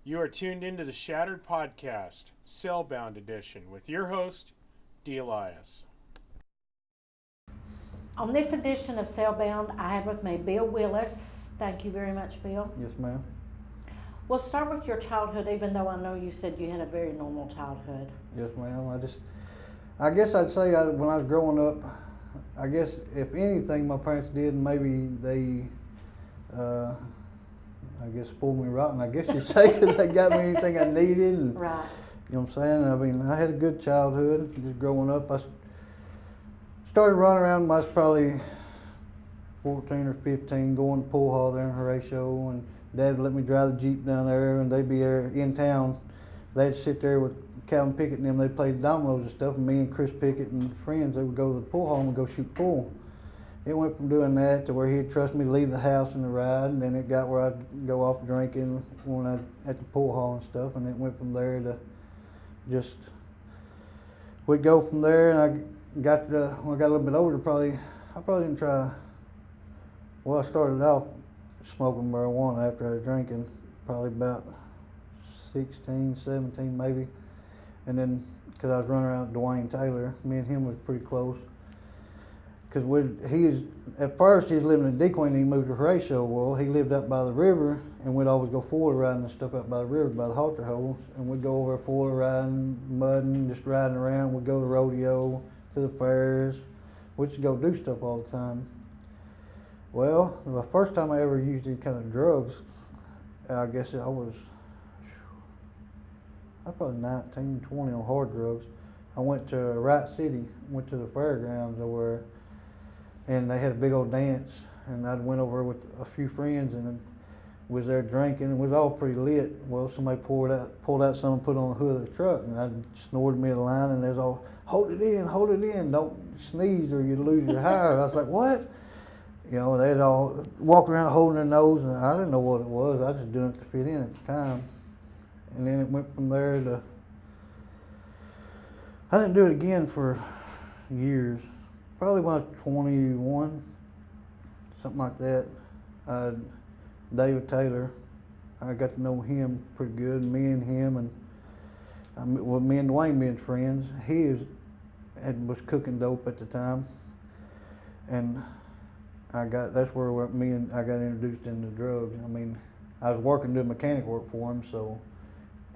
You are tuned into the Shattered Podcast, Cellbound Edition, with your host, D. Elias. On this edition of Cellbound, I have with me Bill Willis. Thank you very much, Bill. Yes, ma'am. We'll start with your childhood, even though I know you said you had a very normal childhood. Yes, ma'am. I guess I'd say when I was growing up, I guess if anything my parents did, maybe they, I guess spoiled me rotten, I guess you'd say, because they got me anything I needed. And, Right. You know what I'm saying? I mean, I had a good childhood, just growing up. I started running around when I was probably 14 or 15, going to pool hall there in Horatio, and Dad would let me drive the Jeep down there, and they'd be there in town. They'd sit there with Calvin Pickett and them, they'd play dominoes and stuff, and me and Chris Pickett and friends, they would go to the pool hall and we'd go shoot pool. It went from doing that to where he'd trust me to leave the house in the ride, and then it got where I'd go off drinking when at the pool hall and stuff, and it went from there to just, we'd go from there, and when I got a little bit older, I probably didn't try, well, I started off smoking marijuana after I was drinking, probably about 16, 17 maybe. And then, because I was running around with Dwayne Taylor, me and him was pretty close. Because at first he was living in Decoy and he moved to Horatio. Well, he lived up by the river, and we'd always go four-wheel riding and stuff up by the river, by the halter holes. And we'd go over four-wheel riding, mudding, just riding around. We'd go to the rodeo, to the fairs. We'd just go do stuff all the time. Well, the first time I ever used any kind of drugs, I guess I was probably 19, 20 on hard drugs. I went to Wright City, went to the fairgrounds over, and they had a big old dance, and I went over with a few friends and was there drinking, and was all pretty lit. Well, somebody pulled out something, put on the hood of the truck, and I snorted me a line, and there's all, hold it in, don't sneeze or you lose your high. I was like, what? You know, they'd all walk around holding their nose, and I didn't know what it was. I was just doing it to fit in at the time. And then it went from there to, I didn't do it again for years. Probably when I was 21, something like that. David Taylor, I got to know him pretty good. Me and him, and me and Dwayne being friends. He was cooking dope at the time, and that's where I got introduced into drugs. I mean, I was working doing mechanic work for him, so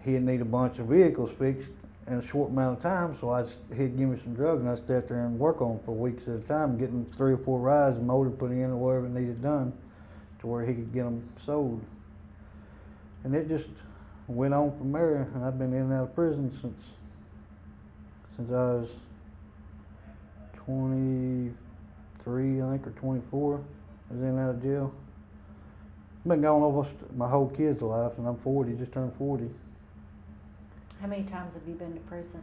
he'd need a bunch of vehicles fixed in a short amount of time, so he'd give me some drugs, and I'd stay out there and work on them for weeks at a time, getting 3 or 4 rides and motor put in or whatever it needed done to where he could get them sold. And it just went on from there, and I've been in and out of prison since I was 23, I think, or 24. I was in and out of jail. I've been gone almost my whole kid's life, and I'm 40, just turned 40. How many times have you been to prison?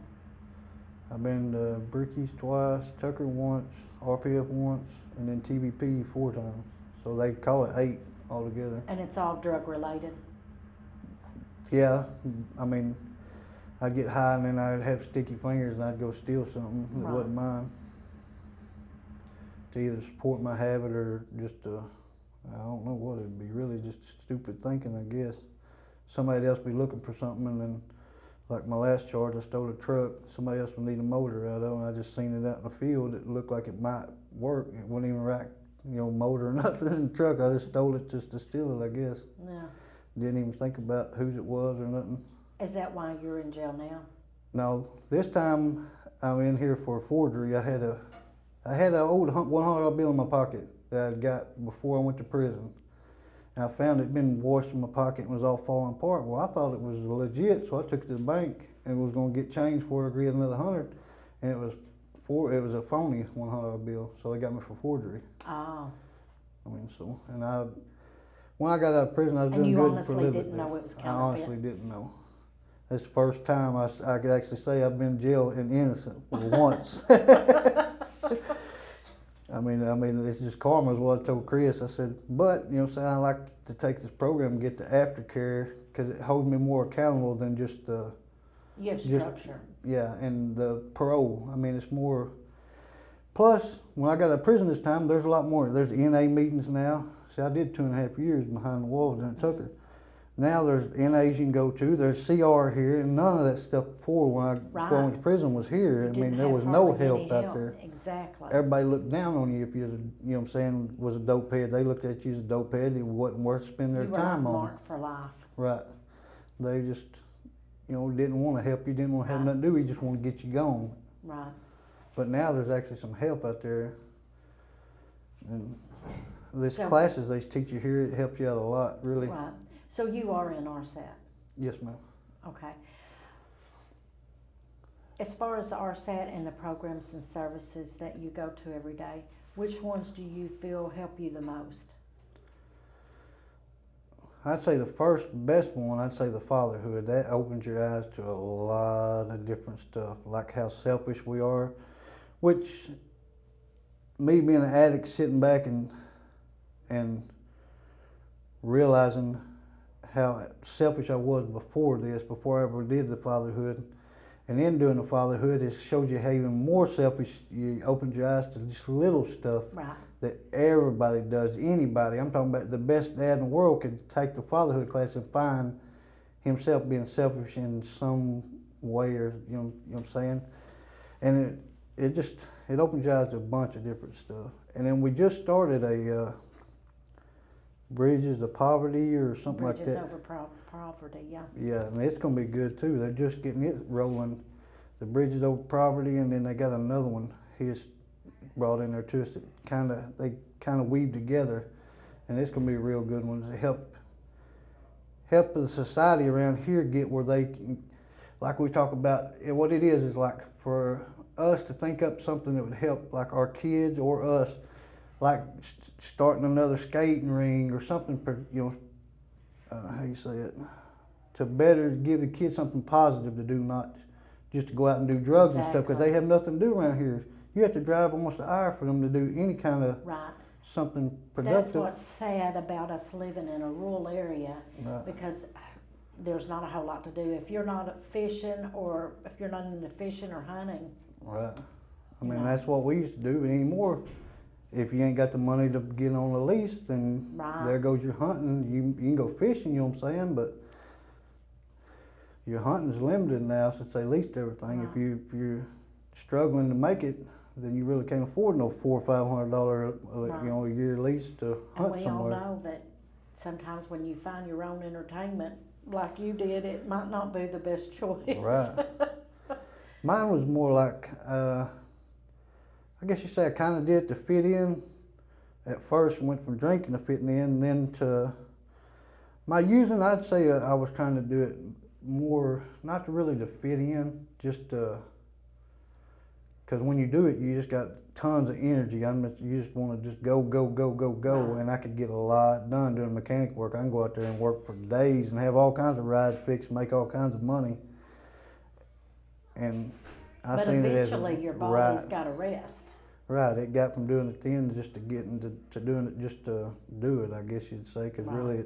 I've been to Bricky's twice, Tucker once, RPF once, and then TVP 4 times. So they call it 8 altogether. And it's all drug related? Yeah, I mean, I'd get high and then I'd have sticky fingers and I'd go steal something that Right. wasn't mine, to either support my habit or just I don't know what it'd be, really just stupid thinking, I guess. Somebody else be looking for something, and then, like my last charge, I stole a truck. Somebody else would need a motor out of, and I just seen it out in the field. It looked like it might work. It wasn't even right, motor or nothing in the truck. I just stole it just to steal it, I guess. Yeah. Didn't even think about whose it was or nothing. Is that why you're in jail now? No, this time I'm in here for a forgery. I had an old $100 bill in my pocket that I got before I went to prison. And I found it had been washed in my pocket and was all falling apart. Well, I thought it was legit, so I took it to the bank and was going to get change for it, agree another 100, and it was a phony $100 bill, so they got me for forgery. Oh. I mean, so, and when I got out of prison, I was doing good for a little bit. And you honestly didn't know it was I counterfeit? honestly didn't know. That's the first time I could actually say I've been in jail and innocent for once. I mean, it's just karma is what I told Chris. I said, but, I like to take this program and get the aftercare because it holds me more accountable than just the... You have structure. Yeah, and the parole. I mean, it's more... Plus, when I got out of prison this time, there's a lot more. There's NA meetings now. See, I did 2.5 years behind the walls down at Tucker. Now there's NAs you can go to, there's CR here, and none of that stuff before when I went to prison was here. I mean, there was no help out there. Exactly. Everybody looked down on you if you was, you know what I'm saying, was a dope head. They looked at you as a dope head. It wasn't worth spending their time on. Marked for life. Right. They just, you know, didn't want to help you, didn't want to have nothing to do. You just want to get you gone. Right. But now there's actually some help out there. And these classes they teach you here, it helps you out a lot, really. Right. So you are in RSAT? Yes, ma'am. Okay. As far as the RSAT and the programs and services that you go to every day, which ones do you feel help you the most? I'd say the first best one, I'd say the fatherhood. That opens your eyes to a lot of different stuff, like how selfish we are, which me being an addict, sitting back and realizing how selfish I was before this, before I ever did the fatherhood. And then doing the fatherhood, it shows you how even more selfish, you opened your eyes to just little stuff that everybody does, anybody. I'm talking about the best dad in the world could take the fatherhood class and find himself being selfish in some way, or you know what I'm saying? And it opens your eyes to a bunch of different stuff. And then we just started a Bridges to Poverty or something like that. Bridges over poverty, yeah. Yeah, and it's going to be good too. They're just getting it rolling. The Bridges over Poverty, and then they got another one he's brought in there too. It's they kind of weave together, and it's going to be a real good one to help the society around here get where they can, like we talk about. What it is like for us to think up something that would help like our kids or us, like starting another skating ring or something, you know, how you say it, to better give the kids something positive to do, not just to go out and do drugs and stuff, because they have nothing to do around here. You have to drive almost an hour for them to do any kind of something productive. That's what's sad about us living in a rural area, because there's not a whole lot to do. If you're not fishing, or if you're not into fishing or hunting. Right. I mean, that's what we used to do anymore. If you ain't got the money to get on the lease, then there goes your hunting. You can go fishing, you know what I'm saying, but your hunting's limited now since they leased everything. If you're struggling to make it, then you really can't afford no $400 or $500 you know, a year lease to hunt somewhere. And we all know that sometimes when you find your own entertainment, like you did, it might not be the best choice. Right. Mine was more like, I guess you say I kind of did it to fit in. At first, went from drinking to fitting in, and then to my using. I'd say I was trying to do it more, not to really to fit in, just because when you do it, you just got tons of energy. You just want to just go, and I could get a lot done doing mechanic work. I can go out there and work for days and have all kinds of rides fixed, make all kinds of money. And I seen it as eventually your body's got to rest. Right, it got from doing it then just to getting to doing it just to do it, I guess you'd say, because really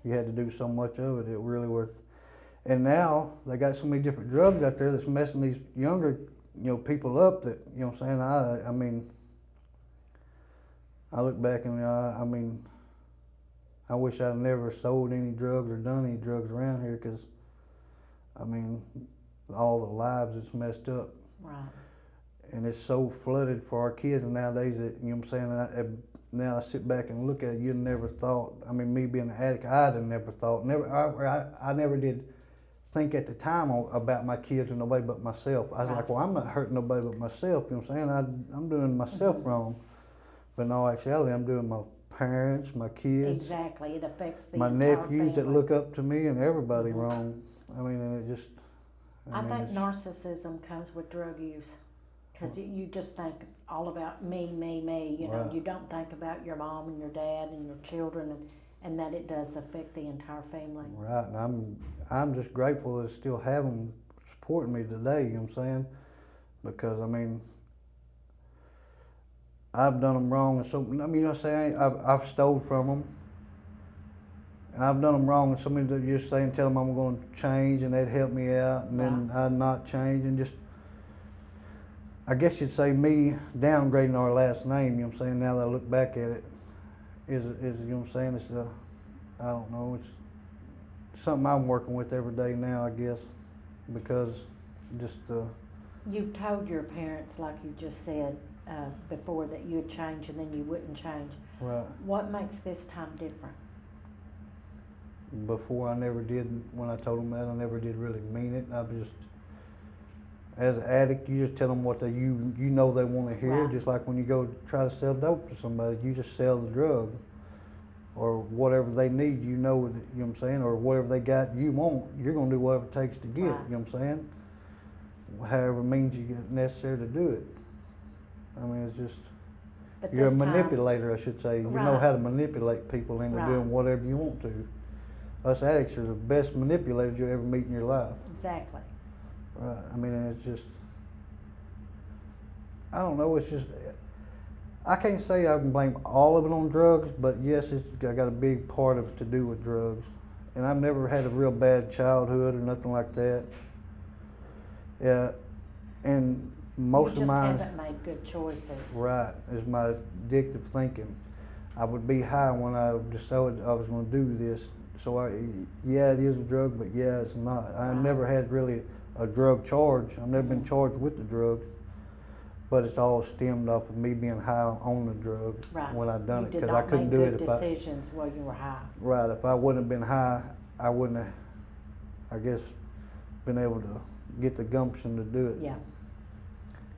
you had to do so much of it, it really was. And now they got so many different drugs out there that's messing these younger, you know, people up that, you know what I'm saying, I mean, I look back and I mean, I wish I'd never sold any drugs or done any drugs around here, because, I mean, all the lives it's messed up. Right. And it's so flooded for our kids nowadays that, you know what I'm saying, now I sit back and look at it, you'd never thought, I mean, me being an addict, I'd have never thought, I never did think at the time about my kids or nobody but myself. I was like, well, I'm not hurting nobody but myself, you know what I'm saying, I'm doing myself wrong. But in all actuality, I'm doing my parents, my kids. Exactly, it affects the my entire nephews family. that look up to me and everybody wrong. I mean, and it just, I think narcissism comes with drug use, because you just think all about me, you know, you don't think about your mom and your dad and your children, and that it does affect the entire family. Right, and I'm just grateful to still have them supporting me today, you know what I'm saying, because I mean, I've done them wrong, and so, I mean, you know what I'm saying, I've stole from them, and I've done them wrong, and somebody that just say and tell them I'm going to change, and they'd help me out, and then I'd not change, and just, I guess you'd say me downgrading our last name, you know what I'm saying, now that I look back at it, is you know what I'm saying, it's I don't know, something I'm working with every day now, I guess, because just You've told your parents, like you just said before, that you'd change and then you wouldn't change. right. What makes this time different? Before I never did. When I told them that, I never did really mean it. I was just, as an addict, you just tell them what you know they want to hear. Right. Just like when you go try to sell dope to somebody, you just sell the drug or whatever they need. You know what I'm saying, or whatever they got you want. You're gonna do whatever it takes to get it. Right. You know what I'm saying? However means you get necessary to do it. I mean, it's just But you're a this time- manipulator, I should say. You know Right. how to manipulate people into Right. doing whatever you want to. Us addicts are the best manipulators you'll ever meet in your life. Exactly. Right. I mean, and it's just, I don't know. It's just, I can't say I can blame all of it on drugs, but yes, I got a big part of it to do with drugs. And I've never had a real bad childhood or nothing like that. Yeah, and most you of just mine, haven't made good choices. right, is my addictive thinking. I would be high when I decided I was going to do this. So yeah, it is a drug, but yeah, it's not. I've never had really a drug charge. I've never been charged with the drugs, but it's all stemmed off of me being high on the drug Right. when I done You it, did because I not couldn't make do it good if I. decisions while you were high. Right, if I wouldn't have been high, I wouldn't have, I guess, been able to get the gumption to do it. Yeah.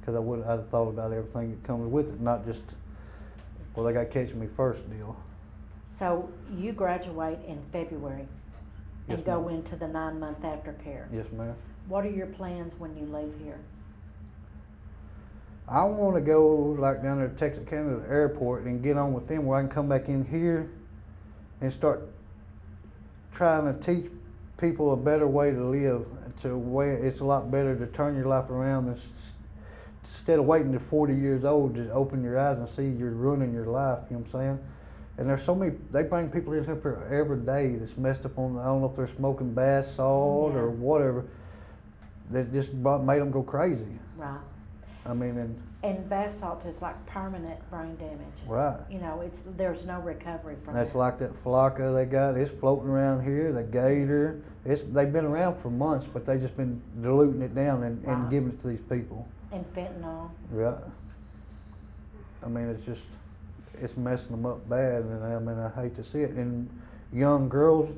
Because I'd have thought about everything that comes with it, not just, well, they got to catch me first deal. So you graduate in February and Yes, go ma'am. into the 9-month aftercare. Yes, ma'am. What are your plans when you leave here? I want to go like down there to Texarkana to the airport and get on with them where I can come back in here and start trying to teach people a better way to live, to where it's a lot better to turn your life around than instead of waiting to 40 years old to open your eyes and see you're ruining your life. You know what I'm saying? And there's so many, they bring people in here every day that's messed up on, I don't know if they're smoking bath salt or whatever, that just made them go crazy. Right. I mean, And bath salts is like permanent brain damage. right. You know, there's no recovery from That's it. like that Flocka they got, it's floating around here, the Gator, they've been around for months, but they just been diluting it down and giving it to these people. And fentanyl. Right. I mean, it's messing them up bad, and I mean, I hate to see it. And young girls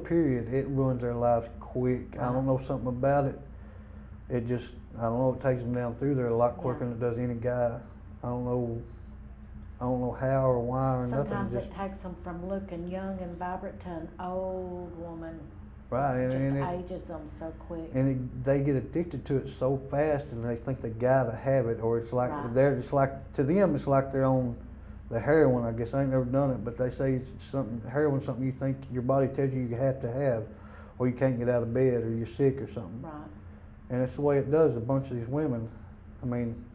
period, it ruins their lives quick. I don't know, something about it. It just, I don't know, it takes them down through there a lot quicker than it does any guy. I don't know how or why or nothing. Sometimes it takes them from looking young and vibrant to an old woman. Right, and Just ages them so quick. And they get addicted to it so fast, and they think they gotta have it, or it's like they're just like, to them it's like they're on the heroin. I guess I ain't never done it, but they say it's something, heroin's something you think your body tells you have to have, or you can't get out of bed, or you're sick or something. Right. And it's the way it does a bunch of these women. I mean,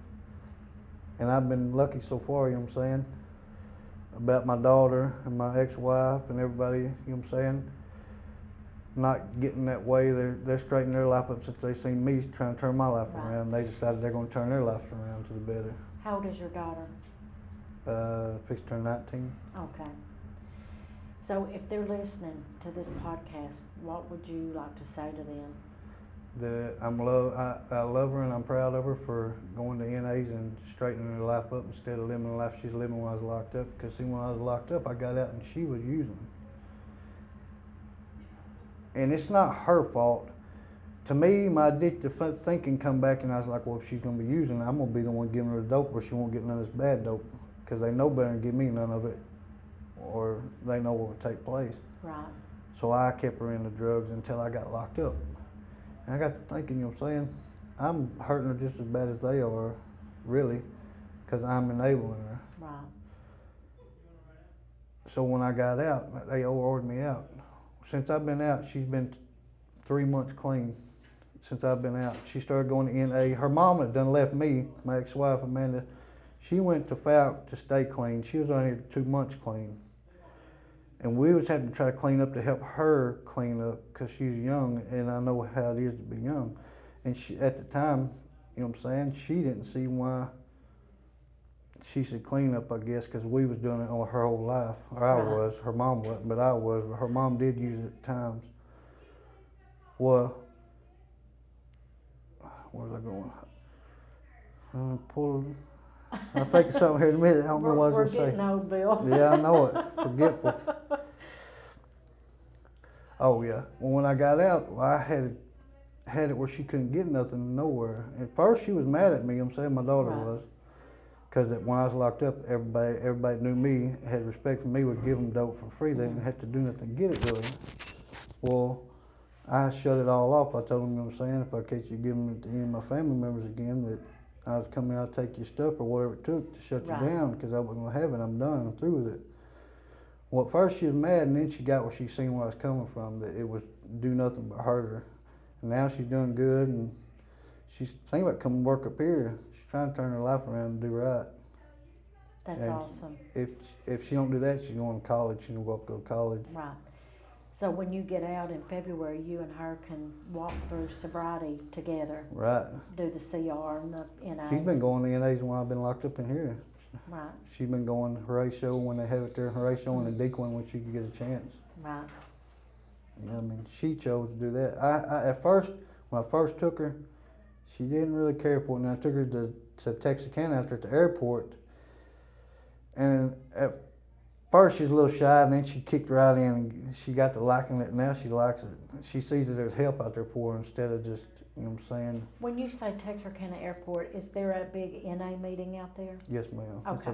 and I've been lucky so far, you know what I'm saying, about my daughter and my ex-wife and everybody, you know what I'm saying, not getting that way. They're straightening their life up since they seen me trying to turn my life around. They decided they're going to turn their lives around to the better. How old is your daughter? Fixed to turn 19. Okay. So if they're listening to this podcast, what would you like to say to them? That I love her and I'm proud of her for going to NAs and straightening her life up instead of living the life she's living when I was locked up. Because see, when I was locked up, I got out and she was using. And it's not her fault. To me, my addictive thinking come back, and I was like, well, if she's going to be using, I'm going to be the one giving her the dope, or she won't get none of this bad dope, because they know better than give me none of it, or they know what would take place. Right. So I kept her in the drugs until I got locked up. And I got to thinking, you know what I'm saying, I'm hurting her just as bad as they are, really, because I'm enabling her. Right. So when I got out, they ordered me out. Since I've been out, she's been 3 months clean. Since I've been out, she started going to NA. Her mom had done left me, my ex-wife Amanda. She went to FALC to stay clean. She was only 2 months clean. And we was having to try to clean up to help her clean up because she's young, and I know how it is to be young. And she, at the time, you know what I'm saying, she didn't see why she should clean up, I guess, because we was doing it all her whole life. Or I was. Her mom wasn't, but I was. But her mom did use it at times. Well, where's I going? I'll think of something here in a minute. I don't know what I We're was going to getting say. old, Bill. Yeah, I know it. Forgetful. Oh yeah. Well, when I got out, I had it where she couldn't get nothing nowhere. At first, she was mad at me. You know what I'm saying, my daughter Right. was, because when I was locked up, everybody knew me, had respect for me, would give them dope for free. They didn't have to do nothing to get it really. Well, I shut it all off. I told them, you know what I'm saying, if I catch you giving it to any of my family members again, that I was coming out to take your stuff or whatever it took to shut Right. you down, because I wasn't gonna have it. I'm done. I'm through with it. Well, at first she was mad, and then she got where she seen where I was coming from, that it was do nothing but hurt her. And now she's doing good, and she's thinking about coming work up here. She's trying to turn her life around and do right. That's And awesome. If she don't do that, she's going to college. She's gonna go up to college. Right. So when you get out in February, you and her can walk through sobriety together, Right. do the CR and the NAs. She's been going to NAs while I've been locked up in here. Right, She's been going to Horatio when they have it there, Horatio and the Dequan when she could get a chance. right. Yeah, I mean, she chose to do that. I at first, when I first took her, she didn't really care for it. And I took her to Texarkana after at the airport. And at first she was a little shy, and then she kicked right in, and she got to liking it. Now she likes it. She sees that there's help out there for her instead of just, you know what I'm saying? When you say Texarkana Airport, is there a big NA meeting out there? Yes, ma'am. Okay.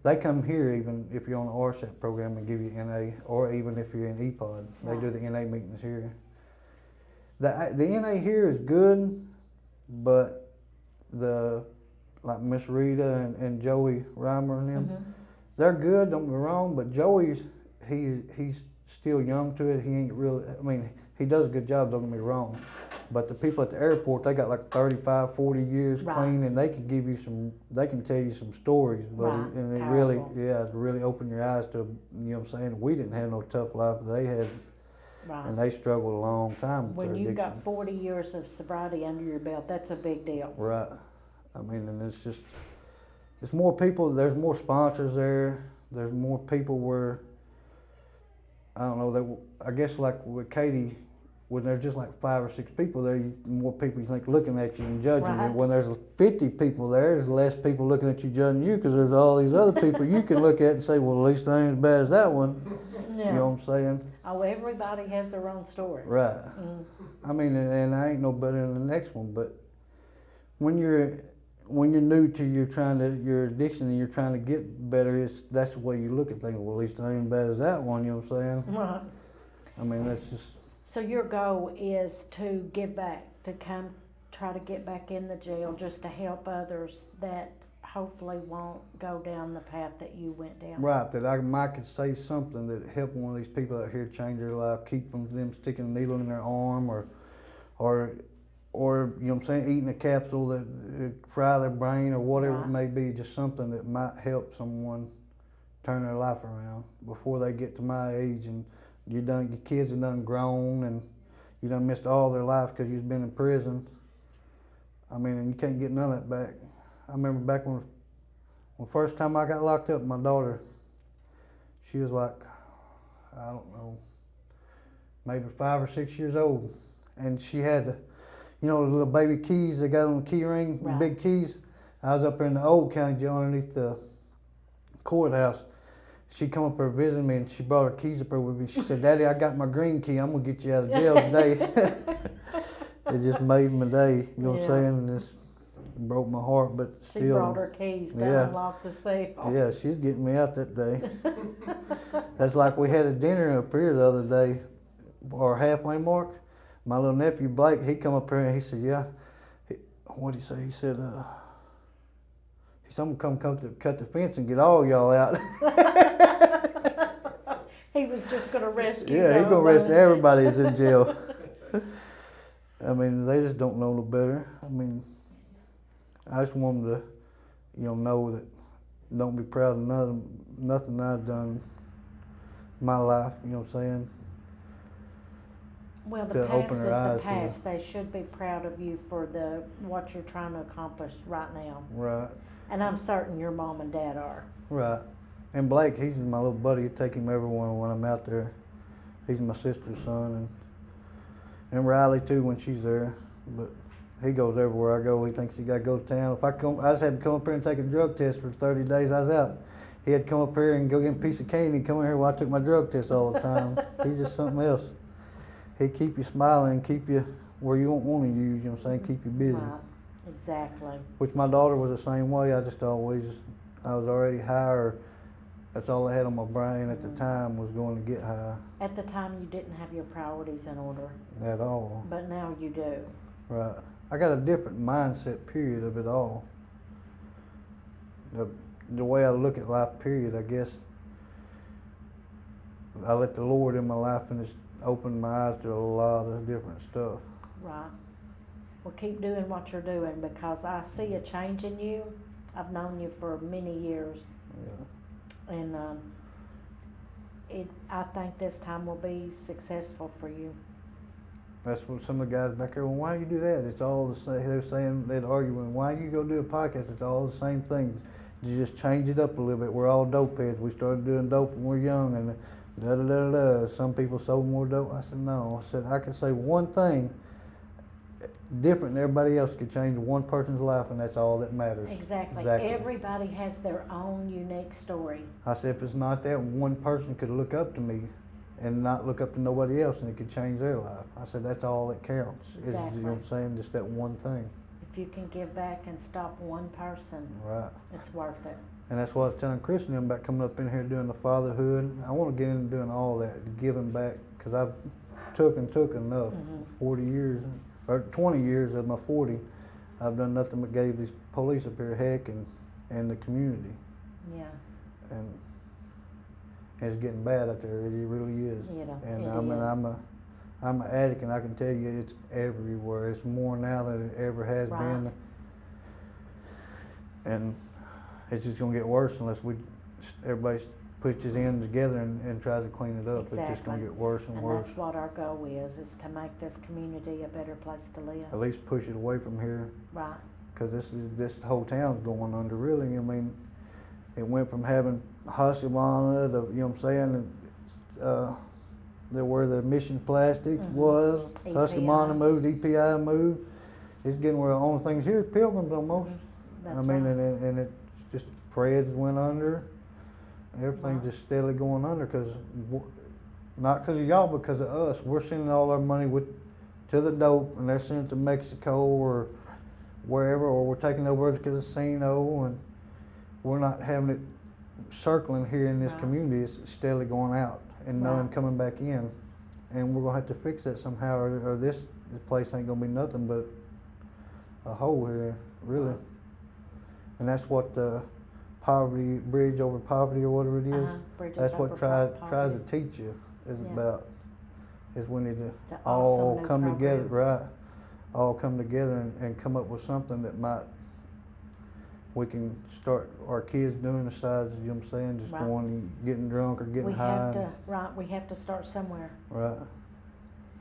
They come here even if you're on the RSAT program and give you NA, or even if you're in EPOD. They Right. do the NA meetings here. The NA here is good, but like Miss Rita and Joey Reimer and them, Mhm. they're good, don't get me wrong, but Joey's, he's still young to it. He ain't really, I mean, he does a good job, don't get me wrong. But the people at the airport, they got like 35, 40 years Right. clean, and they can give you they can tell you some stories, buddy. Right. And it Powerful. to really open your eyes to, you know what I'm saying? We didn't have no tough life they had, and Right. they struggled a long time with When their you've addiction. got 40 years of sobriety under your belt, that's a big deal. Right. I mean, and it's more people, there's more sponsors there. There's more people where, I don't know, I guess like with Katie, when there's just like 5 or 6 people there, more people you think looking at you and judging Right. you. When there's 50 people there, there's less people looking at you judging you, because there's all these other people you can look at and say, well, at least I ain't as bad as that one. Yeah. You know what I'm saying? Oh, everybody has their own story. Right. Mm. I mean, and I ain't no better than the next one, but when you're new to your addiction and you're trying to get better, that's the way you look at things. Well, at least I ain't as bad as that one. You know what I'm saying? Right. I mean, that's just. So your goal is to give back, to try to get back in the jail, just to help others that hopefully won't go down the path that you went down. Right, that I might could say something that help one of these people out here change their life, keep them sticking a needle in their arm, or you know what I'm saying, eating a capsule that fry their brain or whatever Right. it may be, just something that might help someone turn their life around before they get to my age and your kids are done grown and you done missed all their life because you've been in prison. I mean, and you can't get none of that back. I remember back when first time I got locked up, my daughter, she was like, I don't know, maybe 5 or 6 years old. And she had the little baby keys they got on the key ring, Right. big keys. I was up there in the old county jail underneath the courthouse. She come up there visiting me and she brought her keys up there with me. She said, Daddy, I got my green key. I'm gonna get you out of jail today. It just made my day, you know what I'm Yeah. saying? And this broke my heart, but She still. brought her keys to Yeah. unlock the safe. Yeah, she's getting me out that day. That's like we had a dinner up here the other day, our halfway mark. My little nephew Blake, he come up here and he said, what'd he say? He said, I'm gonna come to cut the fence and get all y'all out. He was just gonna rescue Yeah, he's them. gonna arrest everybody that's in jail. I mean, they just don't know no better. I mean, I just want them to, know that don't be proud of nothing I've done in my life, you know what I'm saying? Well, the to past open is their eyes the to past. They should be proud of you for what you're trying to accomplish right now. Right, And I'm certain your mom and dad are. right. And Blake, he's my little buddy. I take him everywhere when I'm out there. He's my sister's son, and And Riley too when she's there, but he goes everywhere I go. He thinks he got to go to town. If I just had to come up here and take a drug test for 30 days. I was out. He had to come up here and go get a piece of candy and come in here while I took my drug test all the time. He's just something else. He keep you smiling, keep you where you don't want to use. You know what I'm saying? Keep you busy. Right. Exactly. Which my daughter was the same way. I was already high, or that's all I had on my brain at the time was going to get high. At the time, you didn't have your priorities in order. At all. But now you do. Right. I got a different mindset, period, of it all. The way I look at life, period, I guess. I let the Lord in my life and it's opened my eyes to a lot of different stuff. Right. Well, keep doing what you're doing because I see a change in you. I've known you for many years. Yeah. And I think this time will be successful for you. That's what some of the guys back there, well, why do you do that? It's all the same. They're saying, they'd argue, why you go do a podcast? It's all the same things. You just change it up a little bit. We're all dope heads. We started doing dope when we were young, and da-da-da-da. Some people sold more dope. I said, no. I said, I can say one thing different than everybody else could change one person's life, and that's all that matters. Exactly. Everybody has their own unique story. I said, if it's not that, one person could look up to me and not look up to nobody else, and it could change their life. I said, that's all that counts. Exactly. Is, you know what I'm saying? Just that one thing. If you can give back and stop one person, right, it's worth it. And that's what I was telling Chris and them about coming up in here doing the fatherhood. I want to get into doing all that, giving back, because I've took enough. Mm-hmm. 40 years, or 20 years of my 40, I've done nothing but gave these police up here heck and the community. Yeah. And it's getting bad out there. It really is. And I'm an addict, and I can tell you it's everywhere. It's more now than it ever has been. And it's just gonna get worse unless everybody puts his ends together and tries to clean it up. Exactly. It's just gonna get worse and worse. That's what our goal is to make this community a better place to live. At least push it away from here. Right. Because this whole town's going under, really. I mean, it went from having Husqvarna to, you know what I'm saying, where the mission plastic was. EPI. Husqvarna moved, EPI moved. It's getting where the only things here is Pilgrims almost. That's I mean, right. and it's just Fred's went under. Everything's just steadily going under not because of y'all, because of us. We're sending all our money to the dope, and they're sending it to Mexico or wherever, or we're taking over to the casino, and we're not having it circling here in this community. It's steadily going out and none coming back in, and we're gonna have to fix that somehow, or this place ain't gonna be nothing but a hole here, really. And that's what the poverty bridge over poverty, or whatever it is. That's what tries to teach you is about. Is we need to all come together, right? All come together and come up with something that we can start our kids doing besides, you know what I'm saying, just going and getting drunk or getting high. We have to start somewhere. Right.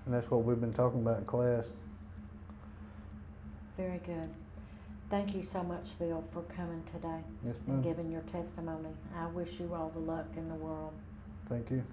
And that's what we've been talking about in class. Very good. Thank you so much, Bill, for coming today Yes, ma'am. and giving your testimony. I wish you all the luck in the world. Thank you.